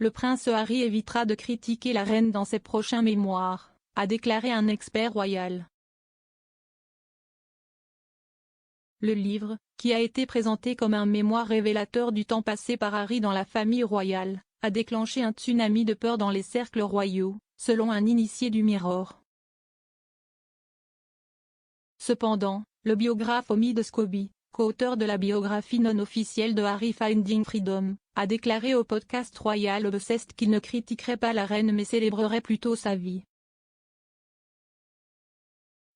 Le prince Harry évitera de critiquer la reine dans ses prochains mémoires, a déclaré un expert royal. Le livre, qui a été présenté comme un mémoire révélateur du temps passé par Harry dans la famille royale, a déclenché un tsunami de peur dans les cercles royaux, selon un initié du Mirror. Cependant, le biographe Omid Scobie, co-auteur de la biographie non officielle de Harry Finding Freedom, a déclaré au podcast Royal Obsessed qu'il ne critiquerait pas la reine mais célébrerait plutôt sa vie.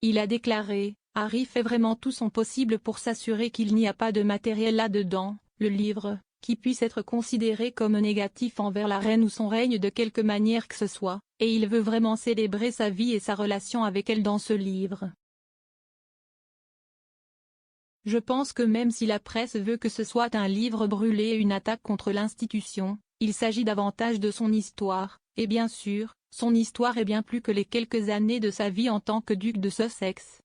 Il a déclaré: Harry fait vraiment tout son possible pour s'assurer qu'il n'y a pas de matériel là-dedans, le livre, qui puisse être considéré comme négatif envers la reine ou son règne de quelque manière que ce soit, et il veut vraiment célébrer sa vie et sa relation avec elle dans ce livre. Je pense que même si la presse veut que ce soit un livre brûlé et une attaque contre l'institution, il s'agit davantage de son histoire, et bien sûr, son histoire est bien plus que les quelques années de sa vie en tant que duc de Sussex.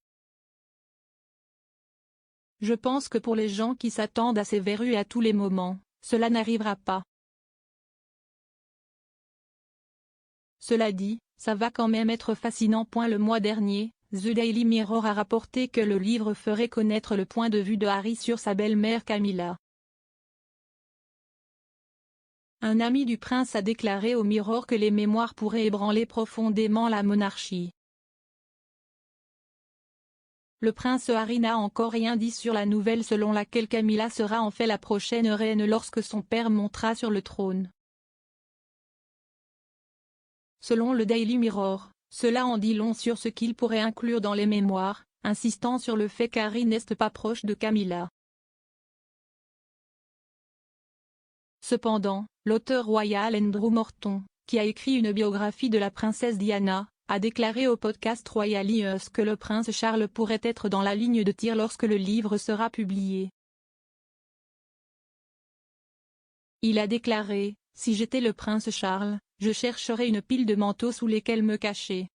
Je pense que pour les gens qui s'attendent à ces verrues à tous les moments, cela n'arrivera pas. Cela dit, ça va quand même être fascinant. Le mois dernier, The Daily Mirror a rapporté que le livre ferait connaître le point de vue de Harry sur sa belle-mère Camilla. Un ami du prince a déclaré au Mirror que les mémoires pourraient ébranler profondément la monarchie. Le prince Harry n'a encore rien dit sur la nouvelle selon laquelle Camilla sera en fait la prochaine reine lorsque son père montera sur le trône. Selon le Daily Mirror, cela en dit long sur ce qu'il pourrait inclure dans les mémoires, insistant sur le fait qu'Harry n'est pas proche de Camilla. Cependant, l'auteur royal Andrew Morton, qui a écrit une biographie de la princesse Diana, a déclaré au podcast Royal News que le prince Charles pourrait être dans la ligne de tir lorsque le livre sera publié. Il a déclaré: si j'étais le prince Charles, je chercherais une pile de manteaux sous lesquels me cacher.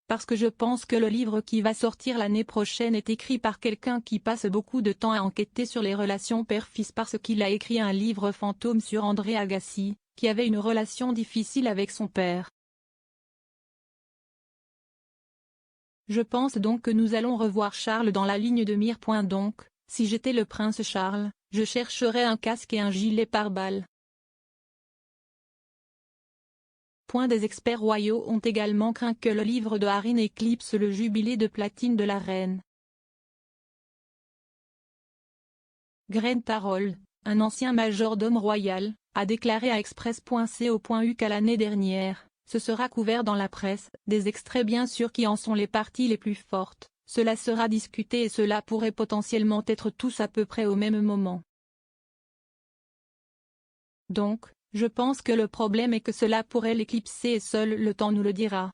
Parce que je pense que le livre qui va sortir l'année prochaine est écrit par quelqu'un qui passe beaucoup de temps à enquêter sur les relations père-fils parce qu'il a écrit un livre fantôme sur André Agassi, qui avait une relation difficile avec son père. Je pense donc que nous allons revoir Charles dans la ligne de mire. Donc, si j'étais le prince Charles, je chercherais un casque et un gilet pare-balles. Des experts royaux ont également craint que le livre de Harry n'éclipse le jubilé de platine de la reine. Grant Harold, un ancien majordome royal, a déclaré à Express.co.uk qu'à l'année dernière, ce sera couvert dans la presse, des extraits bien sûr qui en sont les parties les plus fortes, cela sera discuté et cela pourrait potentiellement être tous à peu près au même moment. Donc, je pense que le problème est que cela pourrait l'éclipser et seul le temps nous le dira.